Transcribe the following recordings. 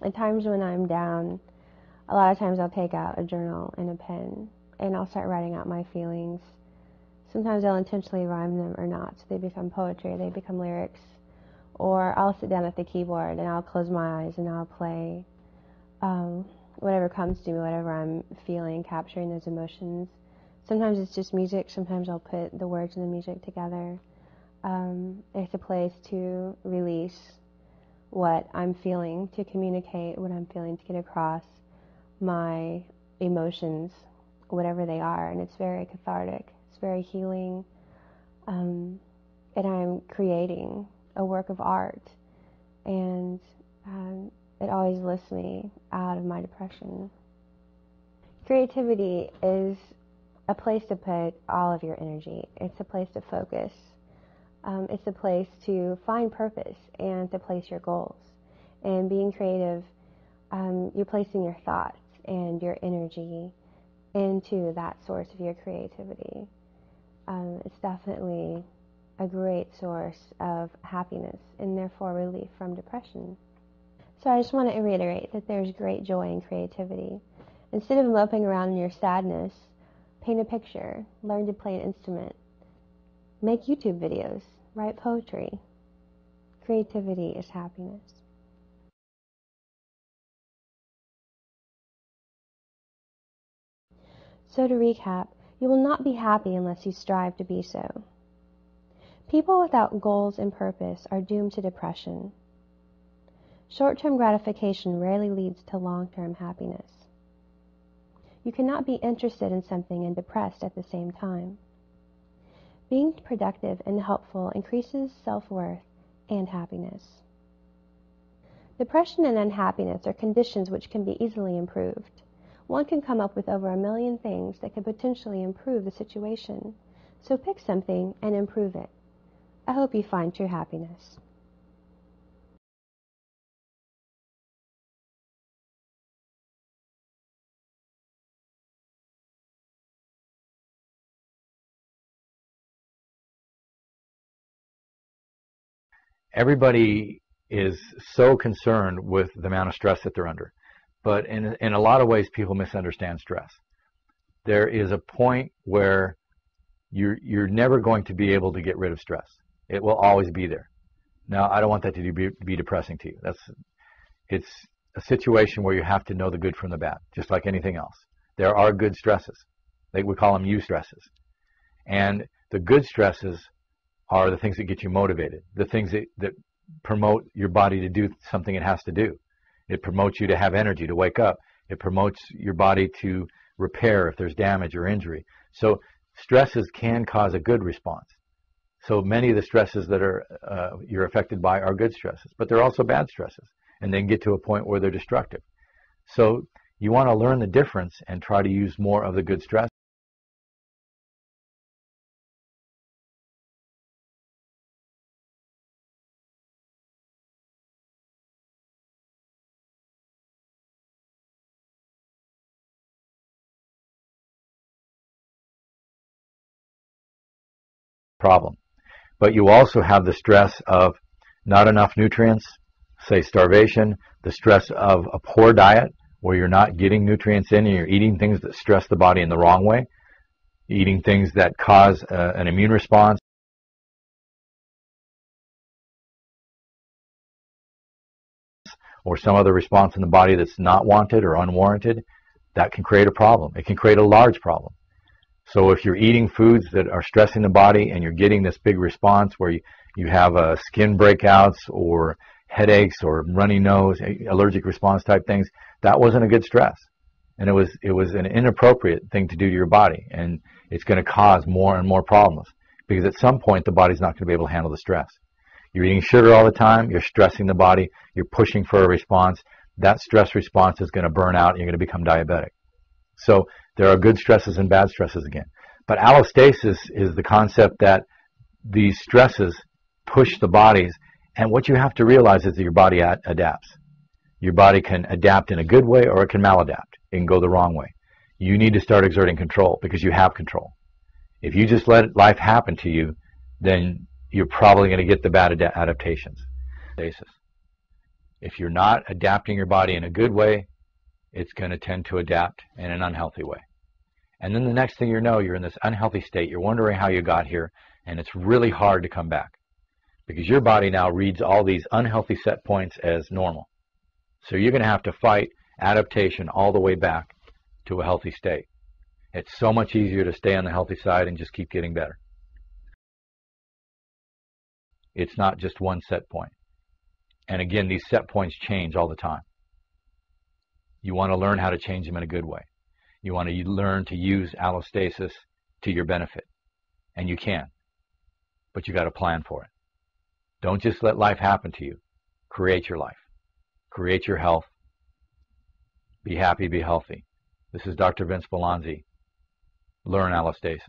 At times when I'm down, a lot of times I'll take out a journal and a pen and I'll start writing out my feelings. Sometimes I'll intentionally rhyme them or not, so they become poetry, or they become lyrics. Or I'll sit down at the keyboard and I'll close my eyes and I'll play whatever comes to me, whatever I'm feeling, capturing those emotions. Sometimes it's just music. Sometimes I'll put the words and the music together. It's a place to release what I'm feeling, to communicate what I'm feeling, to get across my emotions, whatever they are. And it's very cathartic. It's very healing. And I'm creating a work of art. And it always lifts me out of my depression. Creativity is a place to put all of your energy. It's a place to focus. It's a place to find purpose and to place your goals. And being creative, you're placing your thoughts and your energy into that source of your creativity. It's definitely a great source of happiness and therefore relief from depression. So I just want to reiterate that there's great joy in creativity. Instead of moping around in your sadness, paint a picture, learn to play an instrument, make YouTube videos, write poetry. Creativity is happiness. So to recap, you will not be happy unless you strive to be so. People without goals and purpose are doomed to depression. Short-term gratification rarely leads to long-term happiness. You cannot be interested in something and depressed at the same time. Being productive and helpful increases self-worth and happiness. Depression and unhappiness are conditions which can be easily improved. One can come up with over 1 million things that could potentially improve the situation. So pick something and improve it. I hope you find true happiness. Everybody is so concerned with the amount of stress that they're under. But in a lot of ways, people misunderstand stress. There is a point where you're never going to be able to get rid of stress. It will always be there. Now, I don't want that to be depressing to you. It's a situation where you have to know the good from the bad, just like anything else. There are good stresses. We call them eustresses. And the good stresses are the things that get you motivated, the things that promote your body to do something it has to do. It promotes you to have energy, to wake up. It promotes your body to repair if there's damage or injury. So stresses can cause a good response. So many of the stresses that you're affected by are good stresses, but they're also bad stresses, and they can get to a point where they're destructive. So you want to learn the difference and try to use more of the good stress. Problem. But you also have the stress of not enough nutrients, say starvation, the stress of a poor diet where you're not getting nutrients in and you're eating things that stress the body in the wrong way, eating things that cause an immune response or some other response in the body that's not wanted or unwarranted. That can create a problem. It can create a large problem. So if you're eating foods that are stressing the body and you're getting this big response where you have skin breakouts or headaches or runny nose, allergic response type things, that wasn't a good stress. And it was an inappropriate thing to do to your body. And it's going to cause more and more problems because at some point the body's not going to be able to handle the stress. You're eating sugar all the time, you're stressing the body, you're pushing for a response. That stress response is going to burn out and you're going to become diabetic. So there are good stresses and bad stresses again. But allostasis is the concept that these stresses push the bodies, and what you have to realize is that your body adapts. Your body can adapt in a good way or it can maladapt. It can go the wrong way. You need to start exerting control because you have control. If you just let life happen to you, then you're probably going to get the bad adaptations. If you're not adapting your body in a good way, it's going to tend to adapt in an unhealthy way. And then the next thing you know, you're in this unhealthy state. You're wondering how you got here, and it's really hard to come back because your body now reads all these unhealthy set points as normal. So you're going to have to fight adaptation all the way back to a healthy state. It's so much easier to stay on the healthy side and just keep getting better. It's not just one set point. And again, these set points change all the time. You want to learn how to change them in a good way. You want to learn to use allostasis to your benefit. And you can. But you got to plan for it. Don't just let life happen to you. Create your life. Create your health. Be happy, be healthy. This is Dr. Vince Belanzi. Learn allostasis.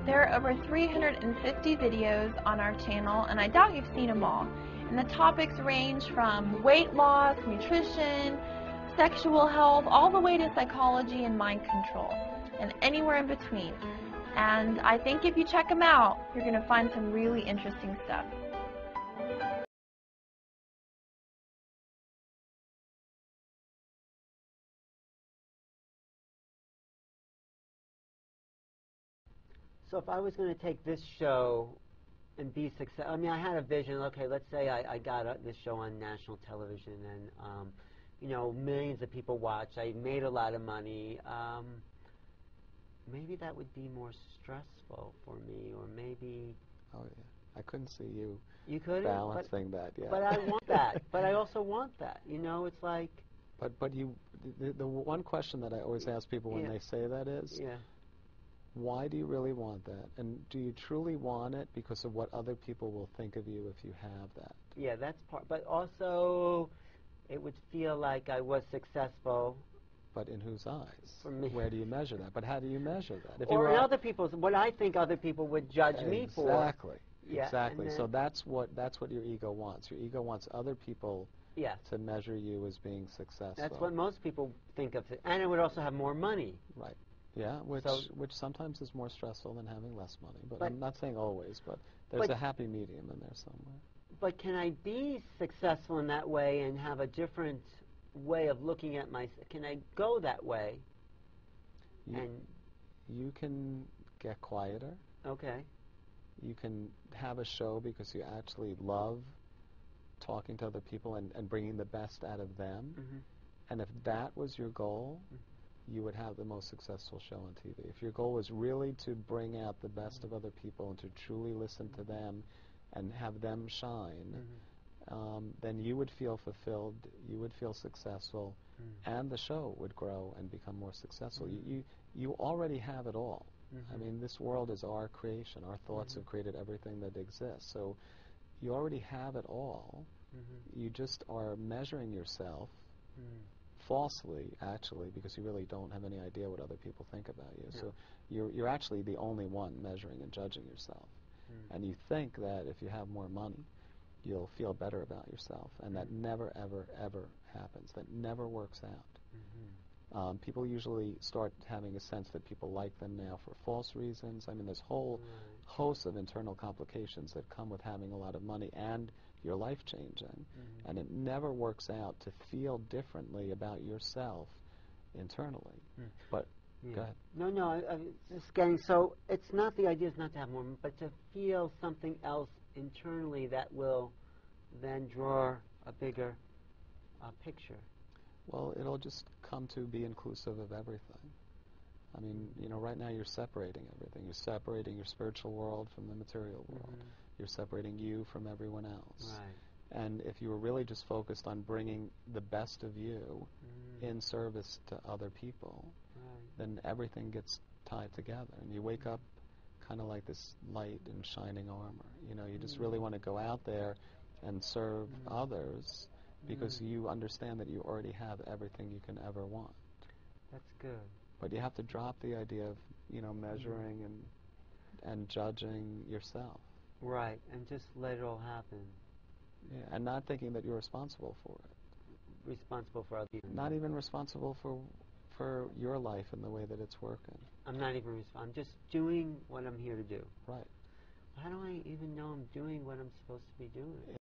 There are over 350 videos on our channel, and I doubt you've seen them all. And the topics range from weight loss, nutrition, sexual health, all the way to psychology and mind control, and anywhere in between. And I think if you check them out, you're going to find some really interesting stuff. So if I was going to take this show and be successful, I mean, I had a vision. Okay, let's say I got this show on national television, and you know, millions of people watch. I made a lot of money. Maybe that would be more stressful for me, or maybe. Oh yeah, I couldn't see you. You could balancing that. Yeah. But I want that. But I also want that. You know, it's like. But you, the one question that I always ask people when they say that is. Yeah. Why do you really want that? And do you truly want it because of what other people will think of you if you have that? Yeah, that's part. But also, it would feel like I was successful. But in whose eyes? For me. Where do you measure that? But how do you measure that? If or in other people's, what I think other people would judge me for. Exactly. Yeah, exactly. So that's what your ego wants. Your ego wants other people to measure you as being successful. That's what most people think of it. And it would also have more money. Right. Yeah, which sometimes is more stressful than having less money. But I'm not saying always, but there's a happy medium in there somewhere. But can I be successful in that way and have a different way of looking at myself? Can I go that way? You can get quieter. Okay. You can have a show because you actually love talking to other people and bringing the best out of them. Mm-hmm. And if that was your goal, you would have the most successful show on TV. If your goal was really to bring out the best of other people and to truly listen to them and have them shine, then you would feel fulfilled, you would feel successful, and the show would grow and become more successful. You already have it all. I mean, this world is our creation. Our thoughts have created everything that exists. So you already have it all. You just are measuring yourself falsely, actually, because you really don't have any idea what other people think about you. So you're actually the only one measuring and judging yourself. And you think that if you have more money, you'll feel better about yourself. And that never, ever, ever happens. That never works out. People usually start having a sense that people like them now for false reasons. I mean, there's a whole host of internal complications that come with having a lot of money and your life changing. And it never works out to feel differently about yourself internally. But go ahead. No, I'm just getting, so it's not, the idea is not to have more, but to feel something else internally that will then draw a bigger picture. Well, it'll just come to be inclusive of everything. I mean, you know, right now you're separating everything. You're separating your spiritual world from the material world. You're separating you from everyone else. Right. And if you were really just focused on bringing the best of you in service to other people, then everything gets tied together. And you wake up kind of like this light and shining armor. You know, you just really want to go out there and serve others because you understand that you already have everything you can ever want. That's good. But you have to drop the idea of, you know, measuring and judging yourself. Right, and just let it all happen. Yeah, and not thinking that you're responsible for it. Responsible for other people. Not even responsible for your life and the way that it's working. I'm not even I'm just doing what I'm here to do. Right. How do I even know I'm doing what I'm supposed to be doing?